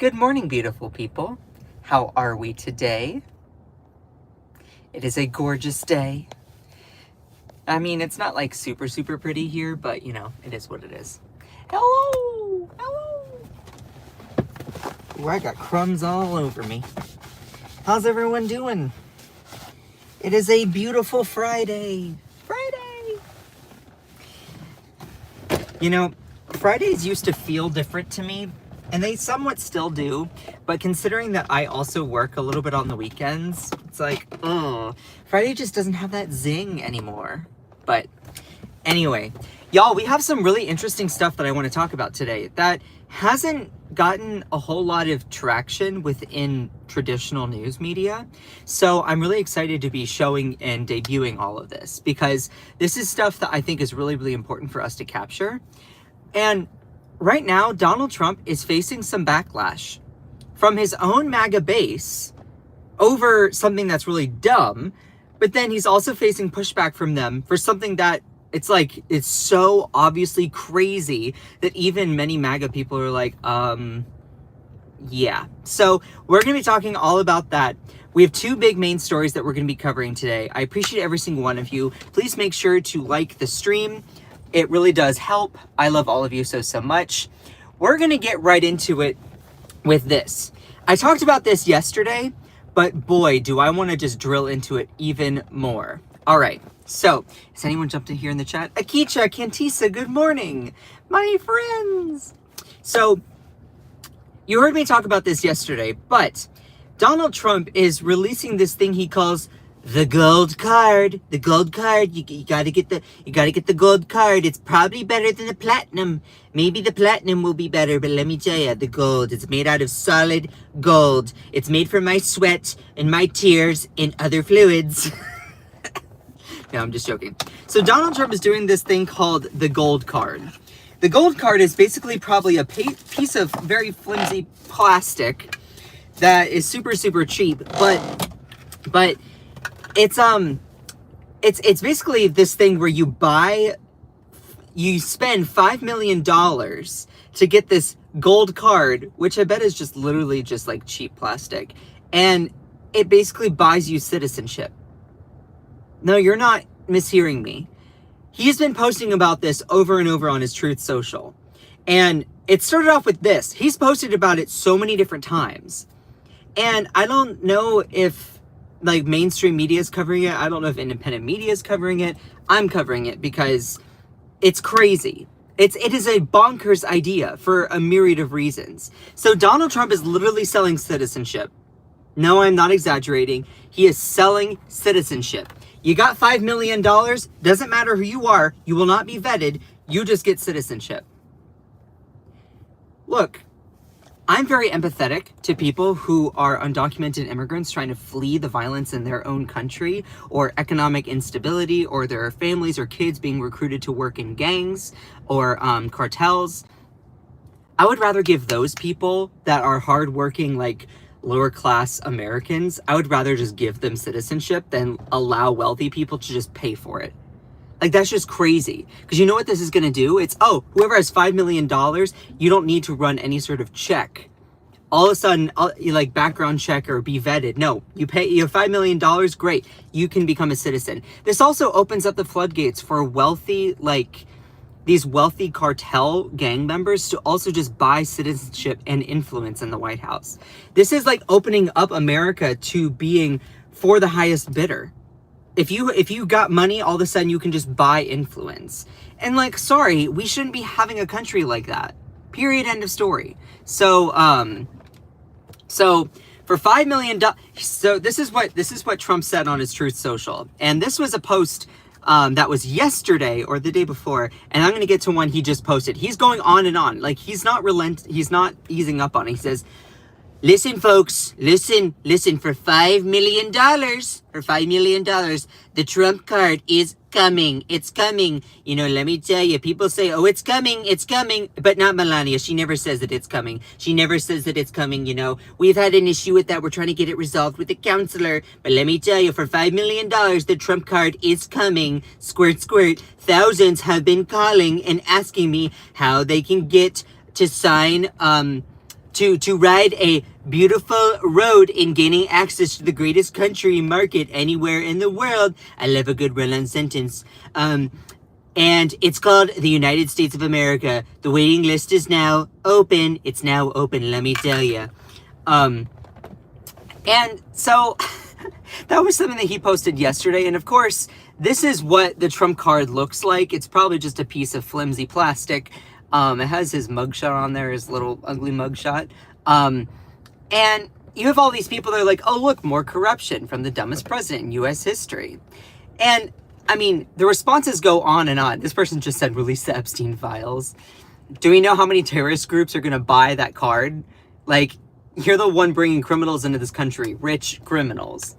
Good morning, beautiful people. How are we today? It is a gorgeous day. I mean, it's not like super pretty here, but you know, it is what it is. Hello! Hello! Ooh, I got crumbs all over me. How's everyone doing? It is a beautiful Friday. Friday! You know, Fridays used to feel different to me, and they somewhat still do, but considering that I also work a little bit on the weekends, it's like, oh, Friday just doesn't have that zing anymore. But anyway, y'all, we have some really interesting stuff that I want to talk about today that hasn't gotten a whole lot of traction within traditional news media. So I'm really excited to be showing and debuting all of this because this is stuff that I think is really important for us to capture. And right now, Donald Trump is facing some backlash from his own MAGA base over something that's really dumb, but then he's also facing pushback from them for something that it's so obviously crazy that even many MAGA people are like, yeah. So we're going to be talking all about that. We have two big main stories that we're going to be covering today. I appreciate every single one of you. Please make sure to like the stream. It really does help. I love all of you so much. We're going to get right into it with this. I talked about this yesterday, but boy, do I want to just drill into it even more. All right. So, has anyone jumped in here in the chat? Akicha, Kantisa, good morning, my friends. So, you heard me talk about this yesterday, but Donald Trump is releasing this thing he calls the gold card. The gold card. You gotta get the gold card. It's probably better than the platinum. Maybe the platinum will be better, but let me tell you, the gold. It's made out of solid gold. It's made from my sweat and my tears and other fluids. No, I'm just joking. So Donald Trump is doing this thing called the gold card. The gold card is basically probably a piece of very flimsy plastic that is super cheap, but it's basically this thing where you spend $5 million to get this gold card, which I bet is just literally just like cheap plastic, and it basically buys you citizenship. No, you're not mishearing me. He's been posting about this over and over on his Truth Social. And it started off with this. He's posted about it so many different times. And I don't know if like mainstream media is covering it. I don't know if independent media is covering it. I'm covering it because it's crazy. It is a bonkers idea for a myriad of reasons. So Donald Trump is literally selling citizenship. No, I'm not exaggerating. He is selling citizenship. You got $5 million, doesn't matter who you are, you will not be vetted, you just get citizenship. Look, I'm very empathetic to people who are undocumented immigrants trying to flee the violence in their own country, or economic instability, or their families or kids being recruited to work in gangs or cartels. I would rather give those people that are hardworking, like lower class Americans, I would rather just give them citizenship than allow wealthy people to just pay for it. Like, that's just crazy. Because you know what this is going to do? It's, oh, whoever has $5 million, you don't need to run any sort of check. All of a sudden, you like background check or be vetted. No, you have $5 million, great. You can become a citizen. This also opens up the floodgates for wealthy, like, these wealthy cartel gang members to also just buy citizenship and influence in the White House. This is like opening up America to being for the highest bidder. If you got money, all of a sudden you can just buy influence. And like, sorry, we shouldn't be having a country like that. Period, end of story. So for $5 million, so this is what Trump said on his Truth Social. And this was a post that was yesterday or the day before, and I'm going to get to one he just posted. He's going on and on. Like, he's not easing up on it. He says, listen, folks, listen, for $5 million, the Trump card is coming. It's coming. You know, let me tell you, people say, oh, it's coming, but not Melania. She never says that it's coming. She never says that it's coming, you know. We've had an issue with that. We're trying to get it resolved with the counselor. But let me tell you, for $5 million, the Trump card is coming. Squirt, squirt. Thousands have been calling and asking me how they can get to sign to ride a beautiful road in gaining access to the greatest country market anywhere in the world. I love a good run-on sentence. And it's called the United States of America. The waiting list is now open. It's now open, let me tell you. And so that was something that he posted yesterday. And of course, this is what the Trump card looks like. It's probably just a piece of flimsy plastic. It has his mugshot on there, his little ugly mugshot. And you have all these people that are like, oh, look, more corruption from the dumbest president in U.S. history. And I mean, the responses go on and on. This person just said, release the Epstein files. Do we know how many terrorist groups are going to buy that card? Like, you're the one bringing criminals into this country, rich criminals.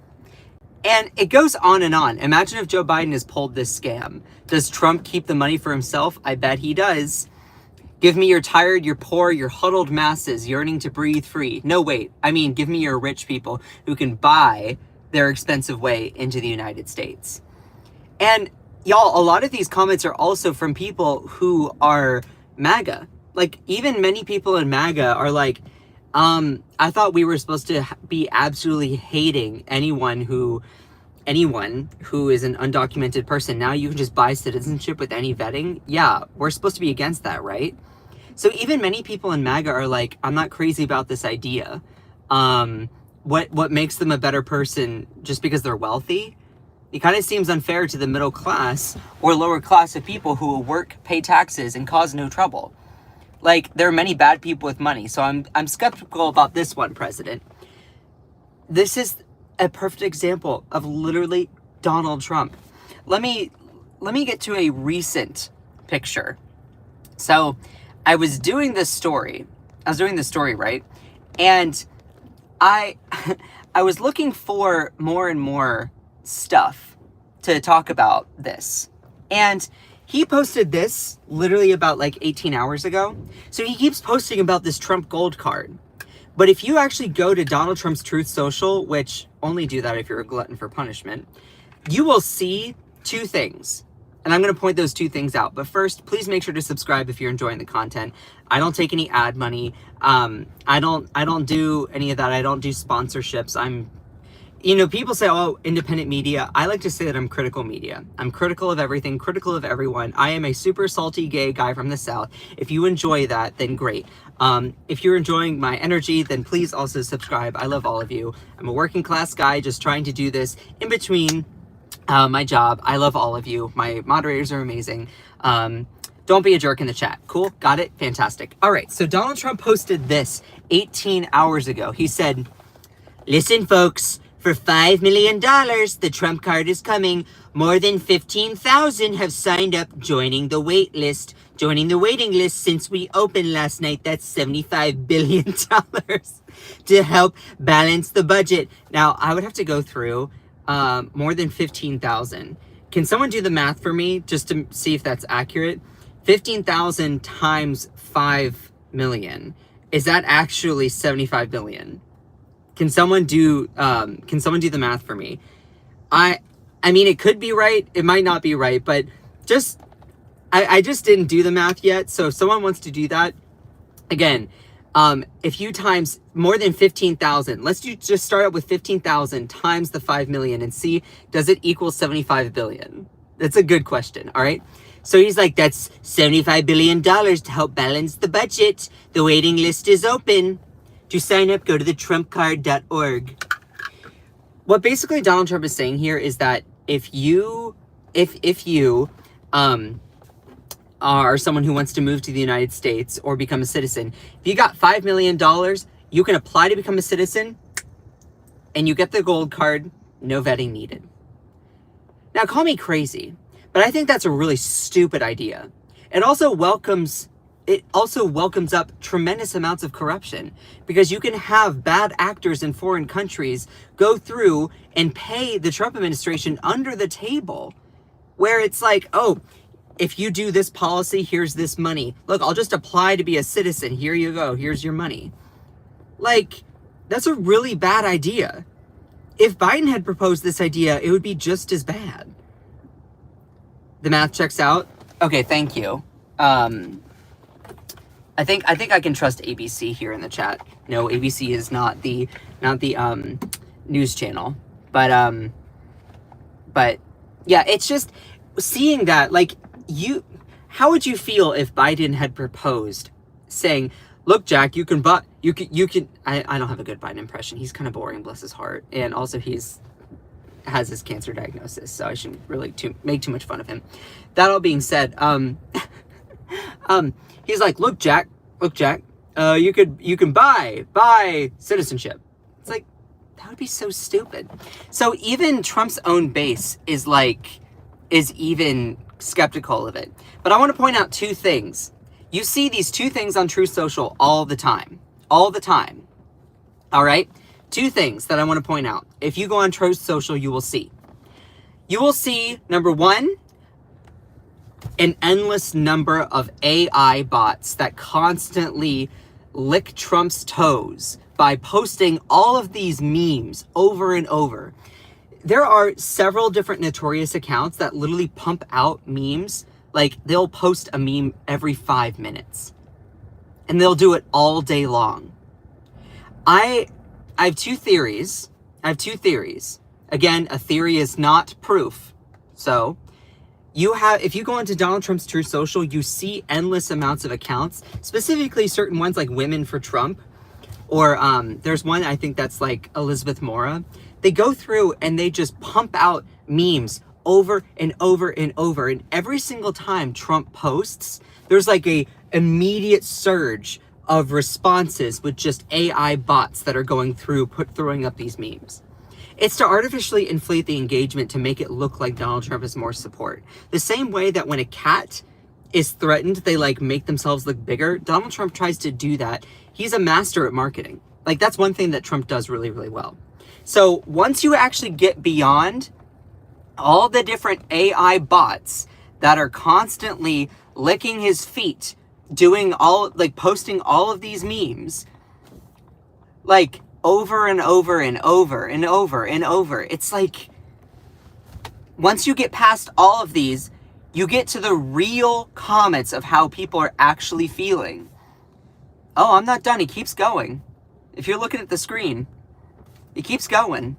And it goes on and on. Imagine if Joe Biden has pulled this scam. Does Trump keep the money for himself? I bet he does. Give me your tired, your poor, your huddled masses yearning to breathe free. No, wait. I mean, give me your rich people who can buy their expensive way into the United States. And y'all, a lot of these comments are also from people who are MAGA. Like, even many people in MAGA are like, I thought we were supposed to be absolutely hating anyone who is an undocumented person. Now you can just buy citizenship with any vetting. Yeah, we're supposed to be against that, right? So even many people in MAGA are like, I'm not crazy about this idea. What makes them a better person just because they're wealthy? It kind of seems unfair to the middle class or lower class of people who will work, pay taxes, and cause no trouble. Like, there are many bad people with money, so I'm skeptical about this one, President. This is a perfect example of literally Donald Trump. Let me get to a recent picture. So, I was doing this story, right? And I was looking for more and more stuff to talk about this. And he posted this literally about like 18 hours ago. So he keeps posting about this Trump gold card. But if you actually go to Donald Trump's Truth Social, which only do that if you're a glutton for punishment, you will see two things. And I'm going to point those two things out. But first, please make sure to subscribe if you're enjoying the content. I don't take any ad money. I don't do any of that. I don't do sponsorships. People say, oh, independent media. I like to say that I'm critical media. I'm critical of everything, critical of everyone. I am a super salty gay guy from the South. If you enjoy that, then great. If you're enjoying my energy, then please also subscribe. I love all of you. I'm a working class guy just trying to do this in between my job. I love all of you. My moderators are amazing. Don't be a jerk in the chat. Cool? Got it? Fantastic. All right. So Donald Trump posted this 18 hours ago. He said, listen, folks. For $5 million, the Trump card is coming. More than 15,000 have signed up, joining the waiting list since we opened last night. That's $75 billion to help balance the budget. Now, I would have to go through more than 15,000. Can someone do the math for me just to see if that's accurate? 15,000 times 5 million. Is that actually 75 billion? Can someone do the math for me? I mean, it could be right. It might not be right, but I just didn't do the math yet. So if someone wants to do that, again, if you times more than 15,000, let's just start out with 15,000 times the 5 million and see, does it equal 75 billion? That's a good question. All right. So he's like, that's $75 billion to help balance the budget. The waiting list is open. To sign up, go to the trumpcard.org. What basically Donald Trump is saying here is that if you are someone who wants to move to the United States or become a citizen, if you got $5 million, you can apply to become a citizen and you get the gold card, no vetting needed. Now, call me crazy, but I think that's a really stupid idea. It also welcomes up tremendous amounts of corruption because you can have bad actors in foreign countries go through and pay the Trump administration under the table, where it's like, oh, if you do this policy, here's this money. Look, I'll just apply to be a citizen. Here you go. Here's your money. Like, that's a really bad idea. If Biden had proposed this idea, it would be just as bad. The math checks out. Okay, thank you. I think I can trust ABC here in the chat. No, ABC is not the news channel. But yeah, it's just seeing that, like, how would you feel if Biden had proposed saying, look, Jack, you can I don't have a good Biden impression. He's kind of boring, bless his heart. And also has his cancer diagnosis, so I shouldn't really make too much fun of him. That all being said, he's like, look, Jack, you can buy citizenship. It's like, that would be so stupid. So even Trump's own base is even skeptical of it. But I want to point out two things. You see these two things on Truth Social all the time. All right? Two things that I want to point out. If you go on Truth Social, you will see. You will see, number one, an endless number of AI bots that constantly lick Trump's toes by posting all of these memes over and over. There are several different notorious accounts that literally pump out memes. Like, they'll post a meme every 5 minutes. And they'll do it all day long. I have two theories. Again, a theory is not proof. So, if you go into Donald Trump's Truth Social, you see endless amounts of accounts, specifically certain ones like Women for Trump, or there's one, I think that's like Elizabeth Mora. They go through and they just pump out memes over and over and over. And every single time Trump posts, there's like a immediate surge of responses with just AI bots that are going through, throwing up these memes. It's to artificially inflate the engagement to make it look like Donald Trump has more support. The same way that when a cat is threatened, they like make themselves look bigger. Donald Trump tries to do that. He's a master at marketing. Like, that's one thing that Trump does really, really well. So once you actually get beyond all the different AI bots that are constantly licking his feet, posting all of these memes, like, over and over and over and over and over. It's like, once you get past all of these, you get to the real comments of how people are actually feeling. Oh, I'm not done. He keeps going. If you're looking at the screen, he keeps going.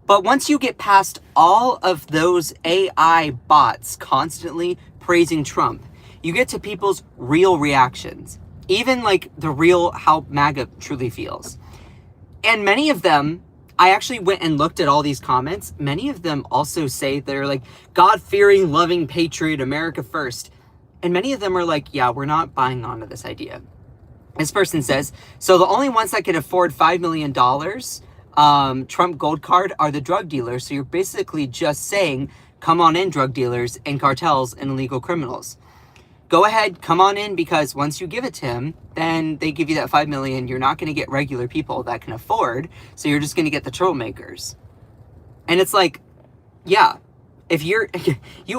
But once you get past all of those AI bots constantly praising Trump, you get to people's real reactions. Even like the real how MAGA truly feels. And many of them, I actually went and looked at all these comments. Many of them also say they're like, God-fearing, loving, patriot, America first. And many of them are like, yeah, we're not buying onto this idea. This person says, so the only ones that can afford $5 million Trump gold card are the drug dealers. So you're basically just saying, come on in, drug dealers and cartels and illegal criminals. Go ahead, come on in, because once you give it to him, then they give you that $5 million. You're not going to get regular people that can afford, so you're just going to get the troublemakers. And it's like, yeah, if you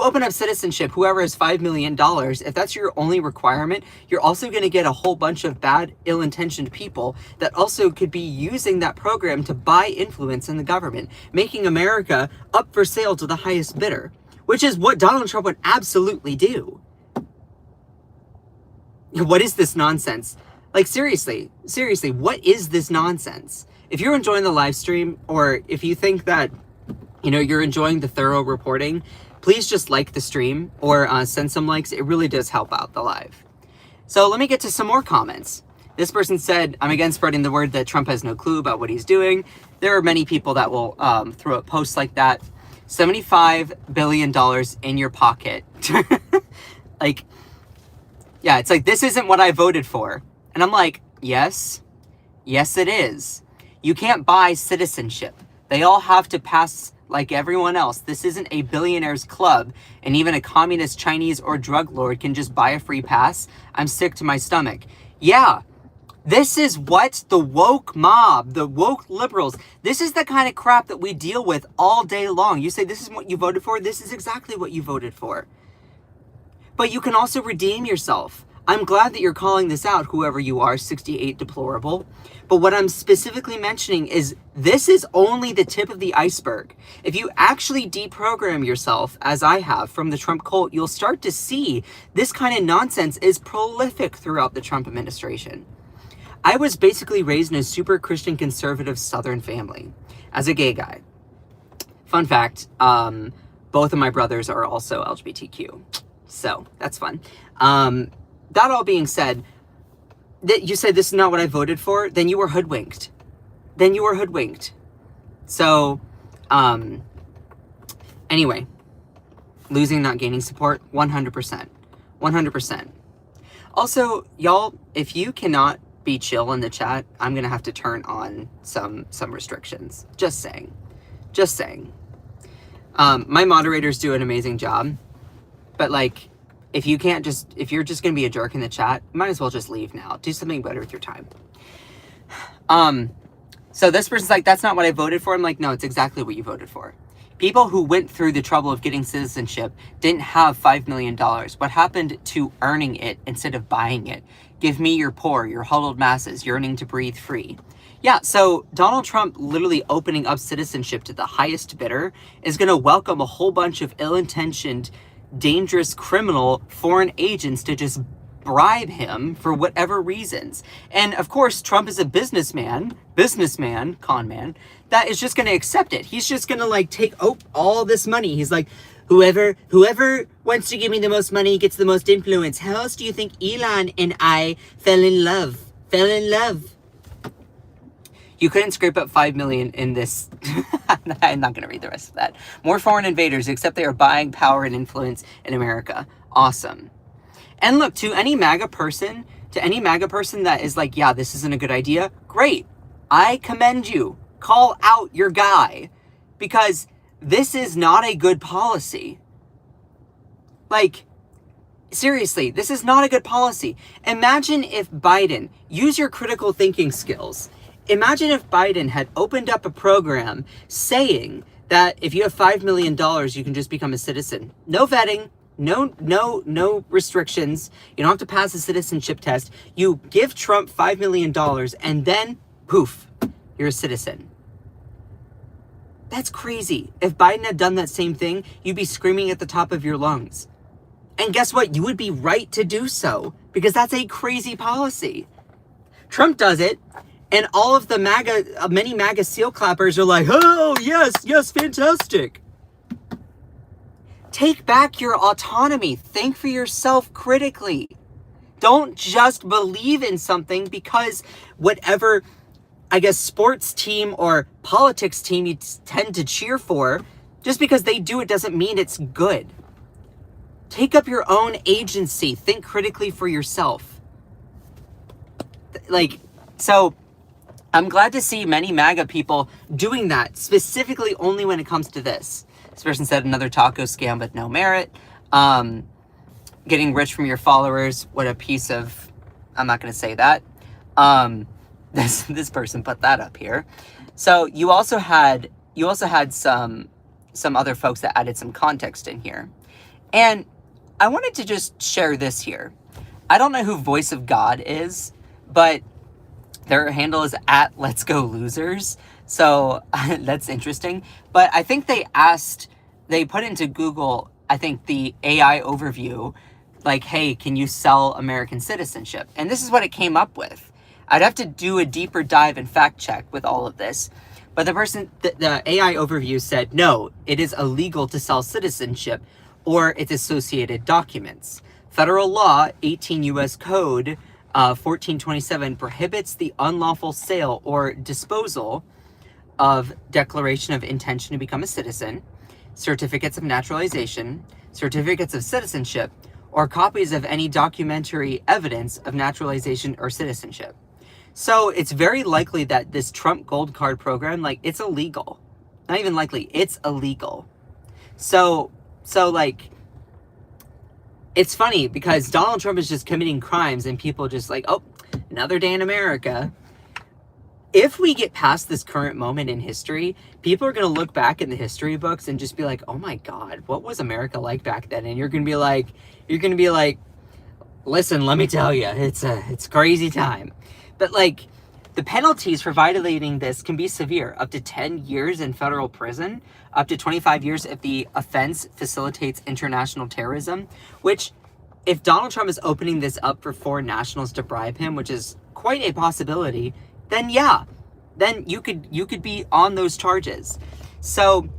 open up citizenship, whoever has $5 million, if that's your only requirement, you're also going to get a whole bunch of bad, ill-intentioned people that also could be using that program to buy influence in the government, making America up for sale to the highest bidder, which is what Donald Trump would absolutely do. What is this nonsense? Like, seriously, what is this nonsense? If you're enjoying the live stream, or if you think that, you're enjoying the thorough reporting, please just like the stream or send some likes. It really does help out the live. So let me get to some more comments. This person said, I'm again spreading the word that Trump has no clue about what he's doing. There are many people that will throw up posts like that. $75 billion in your pocket. Like, yeah, it's like, this isn't what I voted for. And I'm like, yes, it is. You can't buy citizenship. They all have to pass like everyone else. This isn't a billionaires club, and even a communist Chinese or drug lord can just buy a free pass. I'm sick to my stomach. Yeah, this is what the woke mob, the woke liberals, this is the kind of crap that we deal with all day long. You say this is what you voted for? This is exactly what you voted for. But you can also redeem yourself. I'm glad that you're calling this out, whoever you are, 68 deplorable. But what I'm specifically mentioning is this is only the tip of the iceberg. If you actually deprogram yourself, as I have, from the Trump cult, you'll start to see this kind of nonsense is prolific throughout the Trump administration. I was basically raised in a super Christian conservative Southern family as a gay guy. Fun fact, both of my brothers are also LGBTQ. So that's fun. That all being said, that you said this is not what I voted for, then you were hoodwinked. So, anyway, losing, not gaining support, 100%. 100%. Also, y'all, if you cannot be chill in the chat, I'm gonna have to turn on some restrictions. Just saying. My moderators do an amazing job, but like, if you're just gonna be a jerk in the chat, might as well just leave now. Do something better with your time. So this person's like, that's not what I voted for. I'm like, no, it's exactly what you voted for. People who went through the trouble of getting citizenship didn't have $5 million. What happened to earning it instead of buying it? Give me your poor, your huddled masses, yearning to breathe free. Yeah, so Donald Trump literally opening up citizenship to the highest bidder is going to welcome a whole bunch of ill-intentioned, dangerous criminal foreign agents to just bribe him for whatever reasons. And of course, Trump is a businessman, con man, that is just going to accept it. He's just going to like take all this money. He's like, whoever wants to give me the most money gets the most influence. How else do you think Elon and I fell in love? You couldn't scrape up 5 million in this. I'm not going to read the rest of that. More foreign invaders, except they are buying power and influence in America. Awesome. And look, to any MAGA person that is like, yeah, this isn't a good idea, great. I commend you. Call out your guy. Because this is not a good policy. Like, seriously, this is not a good policy. Imagine if Biden, use your critical thinking skills. Imagine if Biden had opened up a program saying that if you have $5 million, you can just become a citizen. No vetting, no restrictions. You don't have to pass a citizenship test. You give Trump $5 million and then, poof, you're a citizen. That's crazy. If Biden had done that same thing, you'd be screaming at the top of your lungs. And guess what? You would be right to do so because that's a crazy policy. Trump does it. And all of the many MAGA seal clappers are like, oh, yes, fantastic. Take back your autonomy. Think for yourself critically. Don't just believe in something because whatever, I guess, sports team or politics team you tend to cheer for, just because they do it doesn't mean it's good. Take up your own agency. Think critically for yourself. So I'm glad to see many MAGA people doing that, specifically only when it comes to this. This person said another taco scam with no merit. Getting rich from your followers. What a piece of... I'm not going to say that. This person put that up here. So you also had some other folks that added some context in here. And I wanted to just share this here. I don't know who Voice of God is, but their handle is @Let'sGoLosers. So that's interesting. But I think they put into Google, I think the AI overview, like, hey, can you sell American citizenship? And this is what it came up with. I'd have to do a deeper dive and fact check with all of this. But the AI overview said, no, it is illegal to sell citizenship or its associated documents. Federal law, 18 U.S. Code 1427, prohibits the unlawful sale or disposal of declaration of intention to become a citizen, certificates of naturalization, certificates of citizenship, or copies of any documentary evidence of naturalization or citizenship. So it's very likely that this Trump Gold Card program, like, it's illegal. Not even likely, it's illegal. So like, it's funny because Donald Trump is just committing crimes and people just like, oh, another day in America. If we get past this current moment in history, people are going to look back in the history books and just be like, oh my God, what was America like back then? And you're going to be like, Listen, let me tell you, it's crazy time. But like, the penalties for violating this can be severe, up to 10 years in federal prison, up to 25 years if the offense facilitates international terrorism, which, if Donald Trump is opening this up for foreign nationals to bribe him, which is quite a possibility, then yeah, then you could be on those charges. So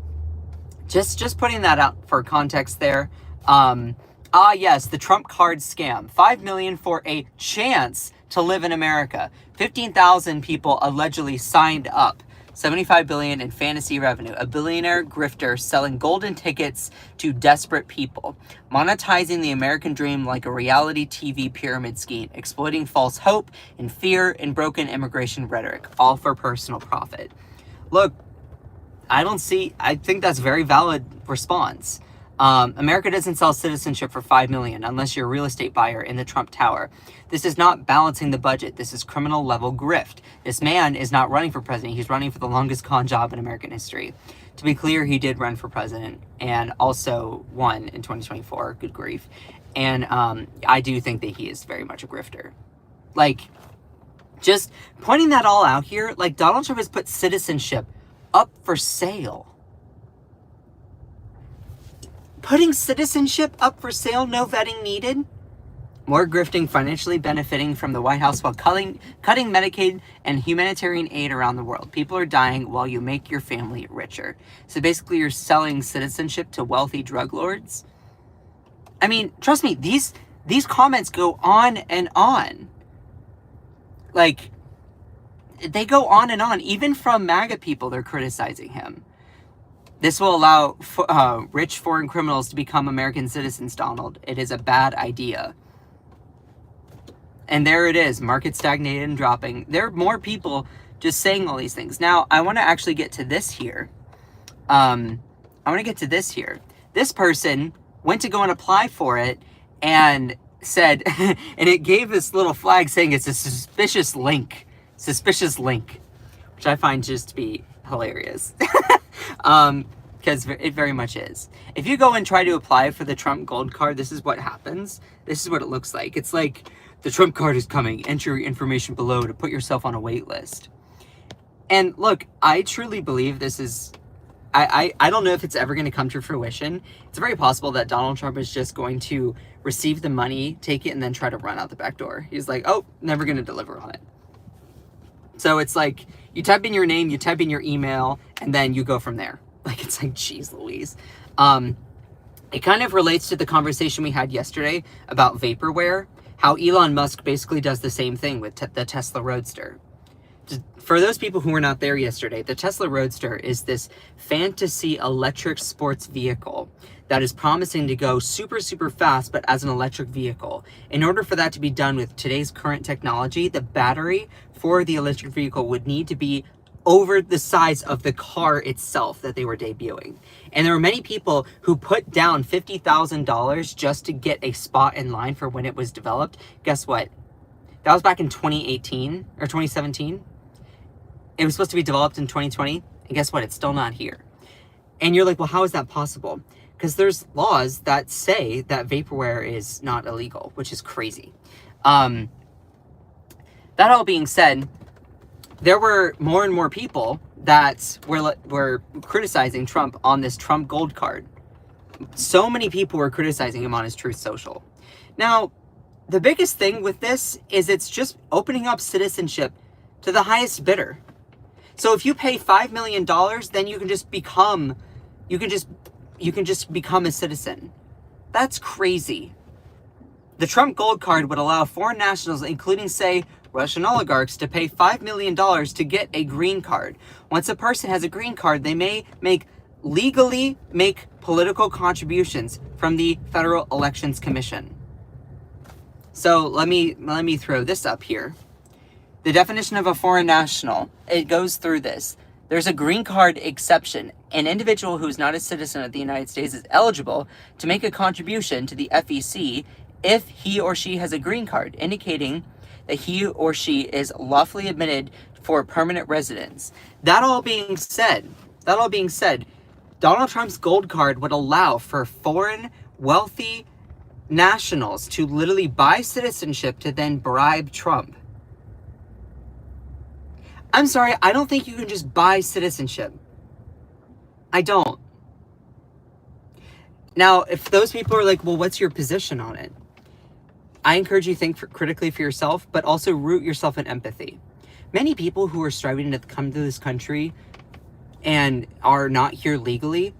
just putting that out for context there. Yes, the Trump card scam. $5 million for a chance to live in America. 15,000 people allegedly signed up. 75 billion in fantasy revenue. A billionaire grifter selling golden tickets to desperate people. Monetizing the American dream like a reality TV pyramid scheme. Exploiting false hope and fear and broken immigration rhetoric. All for personal profit. Look, I think that's a very valid response. America doesn't sell citizenship for $5 million unless you're a real estate buyer in the Trump Tower. This is not balancing the budget. This is criminal level grift. This man is not running for president. He's running for the longest con job in American history. To be clear, he did run for president and also won in 2024. Good grief. And I do think that he is very much a grifter. Like, just pointing that all out here, like, Donald Trump has put citizenship up for sale. Putting citizenship up for sale, no vetting needed. More grifting, financially benefiting from the White House while cutting Medicaid and humanitarian aid around the world. People are dying while you make your family richer. So basically you're selling citizenship to wealthy drug lords. I mean, trust me, these comments go on and on. Like, they go on and on. Even from MAGA people, they're criticizing him. This will allow rich foreign criminals to become American citizens, Donald. It is a bad idea. And there it is. Market stagnated and dropping. There are more people just saying all these things. Now, I want to actually get to this here. This person went to go and apply for it and said, and it gave this little flag saying it's a suspicious link. Suspicious link. Which I find just to be hilarious. Because it very much is. If you go and try to apply for the Trump Gold Card, this is what happens. This is what it looks like. It's like, the Trump card is coming. Enter your information below to put yourself on a wait list. And look, I truly believe this is... I don't know if it's ever going to come to fruition. It's very possible that Donald Trump is just going to receive the money, take it, and then try to run out the back door. He's like, oh, never going to deliver on it. So it's like, you type in your name, you type in your email, and then you go from there. Like, it's like, geez Louise. It kind of relates to the conversation we had yesterday about vaporware, how Elon Musk basically does the same thing with the Tesla Roadster. For those people who were not there yesterday, the Tesla Roadster is this fantasy electric sports vehicle that is promising to go super, super fast, but as an electric vehicle. In order for that to be done with today's current technology, the battery for the electric vehicle would need to be over the size of the car itself that they were debuting. And there were many people who put down $50,000 just to get a spot in line for when it was developed. Guess what? That was back in 2018 or 2017. It was supposed to be developed in 2020. And guess what? It's still not here. And you're like, well, how is that possible? Because there's laws that say that vaporware is not illegal, which is crazy. That all being said, there were more and more people that were criticizing Trump on this Trump Gold Card. So many people were criticizing him on his Truth Social. Now, the biggest thing with this is it's just opening up citizenship to the highest bidder. So if you pay $5 million, then you can just become a citizen. That's crazy. The Trump Gold Card would allow foreign nationals, including, say, Russian oligarchs, to pay $5 million to get a green card. Once a person has a green card, they may legally make political contributions from the Federal Elections Commission. So let me throw this up here. The definition of a foreign national, it goes through this. There's a green card exception. An individual who is not a citizen of the United States is eligible to make a contribution to the FEC if he or she has a green card, indicating that he or she is lawfully admitted for permanent residence. That all being said, Donald Trump's gold card would allow for foreign wealthy nationals to literally buy citizenship to then bribe Trump. I'm sorry, I don't think you can just buy citizenship. I don't. Now, if those people are like, well, what's your position on it? I encourage you to think critically for yourself, but also root yourself in empathy. Many people who are striving to come to this country and are not here legally,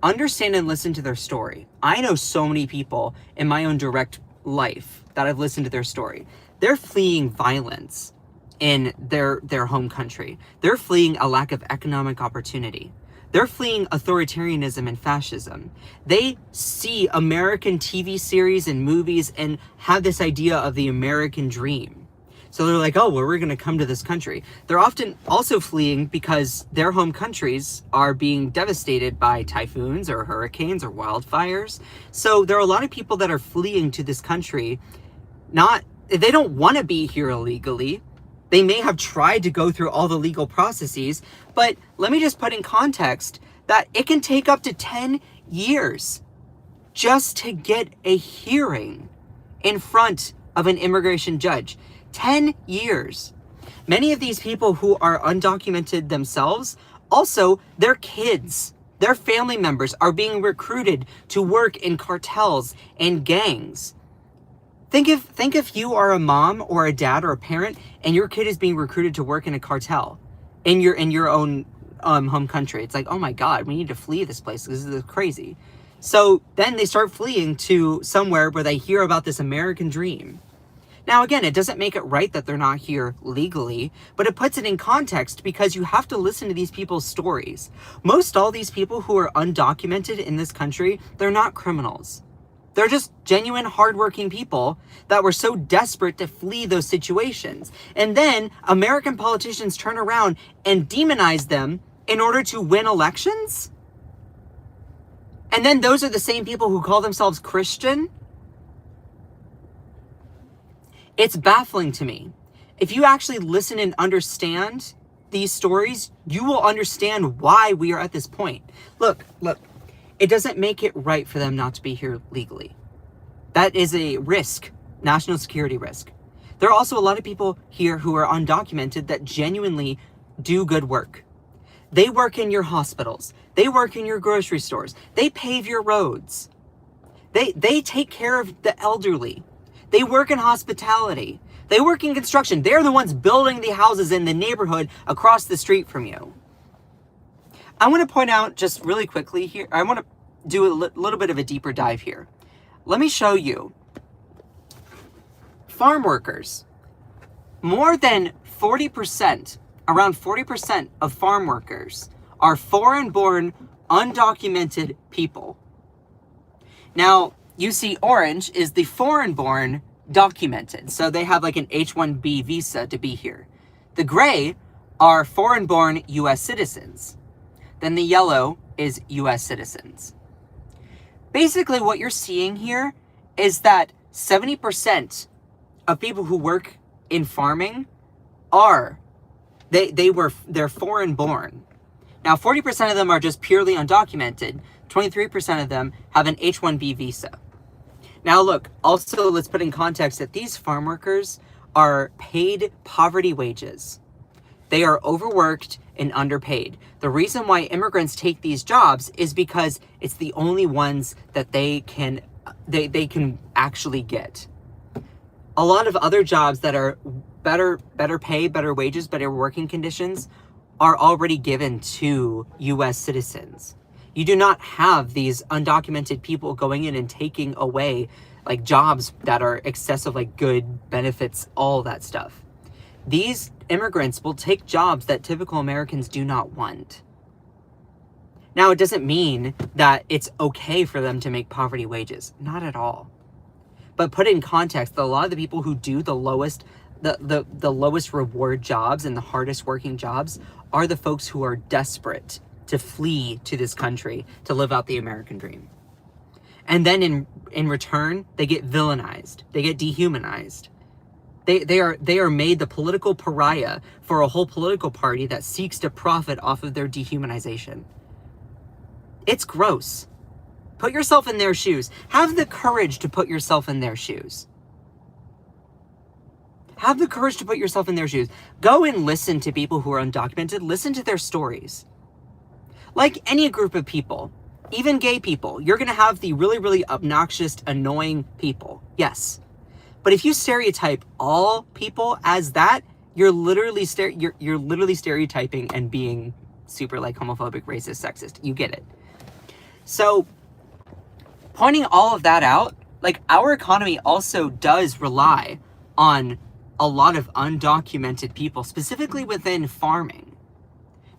understand and listen to their story. I know so many people in my own direct life that I've listened to their story. They're fleeing violence in their home country. They're fleeing a lack of economic opportunity. They're fleeing authoritarianism and fascism. They see American TV series and movies and have this idea of the American dream. So they're like, oh, well, we're going to come to this country. They're often also fleeing because their home countries are being devastated by typhoons or hurricanes or wildfires. So there are a lot of people that are fleeing to this country. They don't want to be here illegally. They may have tried to go through all the legal processes, but let me just put in context that it can take up to 10 years just to get a hearing in front of an immigration judge. 10 years. Many of these people who are undocumented themselves, also their kids, their family members are being recruited to work in cartels and gangs. Think if you are a mom or a dad or a parent and your kid is being recruited to work in a cartel in your own home country. It's like, oh my God, we need to flee this place. This is crazy. So then they start fleeing to somewhere where they hear about this American dream. Now, again, it doesn't make it right that they're not here legally, but it puts it in context because you have to listen to these people's stories. Most all these people who are undocumented in this country, they're not criminals. They're just genuine, hardworking people that were so desperate to flee those situations. And then American politicians turn around and demonize them in order to win elections? And then those are the same people who call themselves Christian? It's baffling to me. If you actually listen and understand these stories, you will understand why we are at this point. Look. It doesn't make it right for them not to be here legally. That is a risk, national security risk. There are also a lot of people here who are undocumented that genuinely do good work. They work in your hospitals. They work in your grocery stores. They pave your roads. They take care of the elderly. They work in hospitality. They work in construction. They're the ones building the houses in the neighborhood across the street from you. I want to point out just really quickly here, I want to do a little bit of a deeper dive here. Let me show you. Farm workers. More than 40%, around 40% of farm workers are foreign-born, undocumented people. Now, you see orange is the foreign-born documented. So they have like an H-1B visa to be here. The gray are foreign-born U.S. citizens. Then the yellow is U.S. citizens. Basically, what you're seeing here is that 70% of people who work in farming they're foreign born. Now, 40% of them are just purely undocumented. 23% of them have an H-1B visa. Now, look, also let's put in context that these farm workers are paid poverty wages. They are overworked and underpaid. The reason why immigrants take these jobs is because it's the only ones that they can actually get. A lot of other jobs that are better pay, better wages, better working conditions are already given to U.S. citizens. You do not have these undocumented people going in and taking away like jobs that are excessive, like good benefits, all that stuff. These immigrants will take jobs that typical Americans do not want. Now, it doesn't mean that it's okay for them to make poverty wages. Not at all. But put in context, a lot of the people who do the lowest reward jobs and the hardest working jobs are the folks who are desperate to flee to this country to live out the American dream. And then in return, they get villainized. They get dehumanized. They are made the political pariah for a whole political party that seeks to profit off of their dehumanization. It's gross. Put yourself in their shoes. Have the courage to put yourself in their shoes. Have the courage to put yourself in their shoes. Go and listen to people who are undocumented. Listen to their stories. Like any group of people, even gay people, you're going to have the really, really obnoxious, annoying people. Yes. But if you stereotype all people as that, you're literally stereotyping and being super like homophobic, racist, sexist. You get it. So pointing all of that out, like our economy also does rely on a lot of undocumented people, specifically within farming.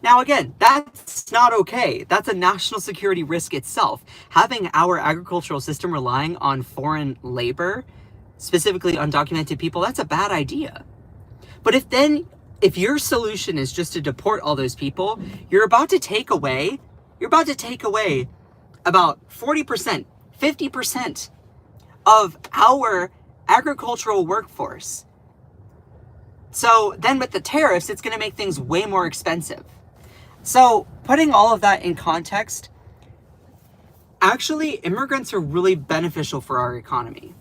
Now, again, that's not okay. That's a national security risk itself. Having our agricultural system relying on foreign labor, specifically undocumented people, that's a bad idea. But if your solution is just to deport all those people, you're about to take away about 40%, 50% of our agricultural workforce. So then with the tariffs, it's going to make things way more expensive. So putting all of that in context, actually, immigrants are really beneficial for our economy.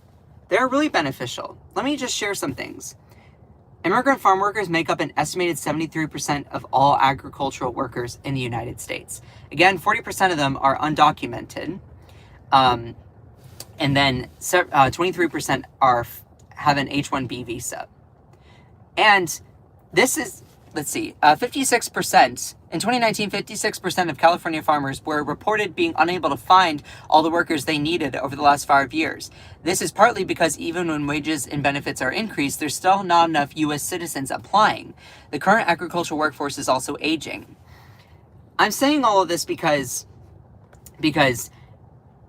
They're really beneficial. Let me just share some things. Immigrant farm workers make up an estimated 73% of all agricultural workers in the United States. Again, 40% of them are undocumented. And then 23% have an H-1B visa. And this is, 56%. In 2019, 56% of California farmers were reported being unable to find all the workers they needed over the last 5 years. This is partly because even when wages and benefits are increased, there's still not enough U.S. citizens applying. The current agricultural workforce is also aging. I'm saying all of this because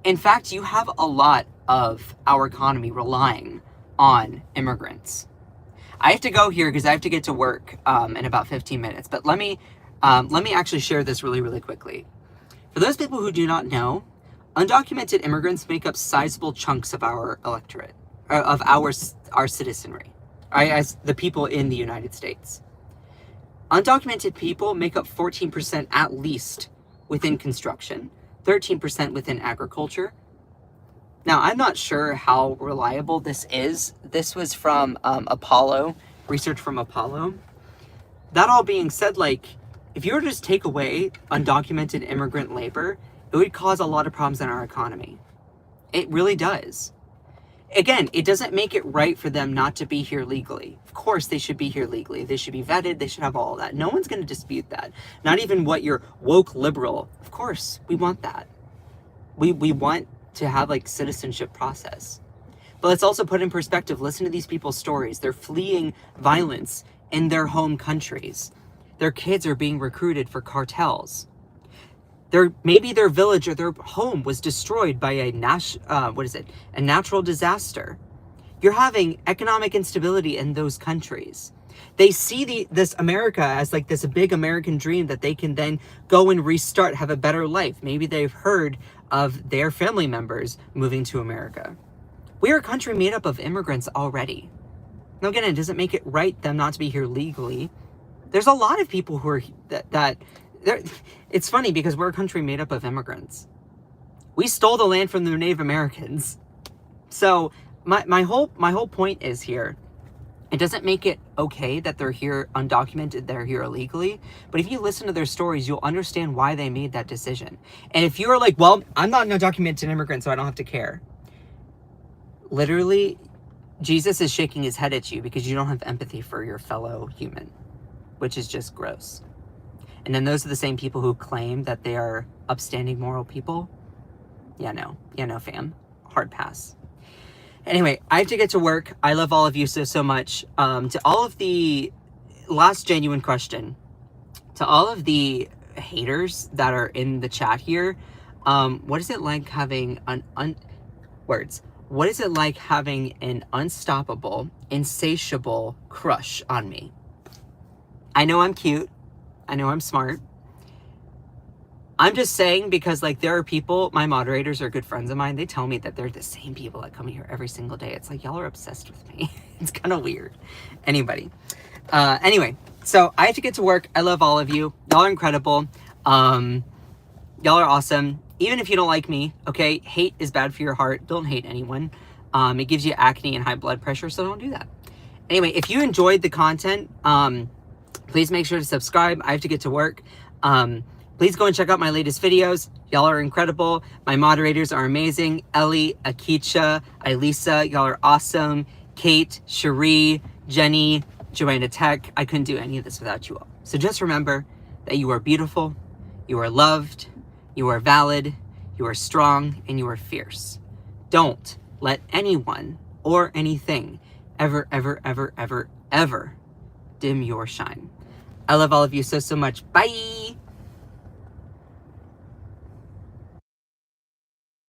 in fact, you have a lot of our economy relying on immigrants. I have to go here because I have to get to work in about 15 minutes. But let me actually share this really, really quickly. For those people who do not know, undocumented immigrants make up sizable chunks of our electorate, of our citizenry, right, as the people in the United States. Undocumented people make up 14% at least within construction, 13% within agriculture. Now, I'm not sure how reliable this is. This was from Apollo, research from Apollo. That all being said, like, if you were to just take away undocumented immigrant labor, it would cause a lot of problems in our economy. It really does. Again, it doesn't make it right for them not to be here legally. Of course, they should be here legally. They should be vetted. They should have all of that. No one's going to dispute that. Not even what your woke liberal. Of course, we want that. We want to have like citizenship process. But let's also put in perspective, listen to these people's stories. They're fleeing violence in their home countries. Their kids are being recruited for cartels. Maybe their village or their home was destroyed by a natural disaster. You're having economic instability in those countries. They see this America as like this big American dream that they can then go and restart, have a better life. Maybe they've heard of their family members moving to America. We are a country made up of immigrants already. Now again, it doesn't make it right them not to be here legally. There's a lot of people who are it's funny because we're a country made up of immigrants. We stole the land from the Native Americans. So my whole point is here, it doesn't make it okay that they're here undocumented, they're here illegally. But if you listen to their stories, you'll understand why they made that decision. And if you're like, well, I'm not an undocumented immigrant, so I don't have to care. Literally, Jesus is shaking his head at you because you don't have empathy for your fellow human, which is just gross. And then those are the same people who claim that they are upstanding moral people. Yeah, no, fam. Hard pass. Anyway, I have to get to work. I love all of you so much. To all of the last genuine question, to all of the haters that are in the chat here, what is it like having what is it like having an unstoppable, insatiable crush on me? I know I'm cute. I know I'm smart. I'm just saying because like there are people, my moderators are good friends of mine. They tell me that they're the same people that come here every single day. It's like, y'all are obsessed with me. It's kind of weird. Anyway, so I have to get to work. I love all of you. Y'all are incredible. Y'all are awesome. Even if you don't like me, okay? Hate is bad for your heart. Don't hate anyone. It gives you acne and high blood pressure, so don't do that. Anyway, if you enjoyed the content, please make sure to subscribe. I have to get to work. Please go and check out my latest videos. Y'all are incredible. My moderators are amazing. Ellie, Akicha, Elisa, y'all are awesome. Kate, Cherie, Jenny, Joanna Tech. I couldn't do any of this without you all. So just remember that you are beautiful, you are loved, you are valid, you are strong, and you are fierce. Don't let anyone or anything ever, ever, ever, ever, ever dim your shine. I love all of you so, so much. Bye!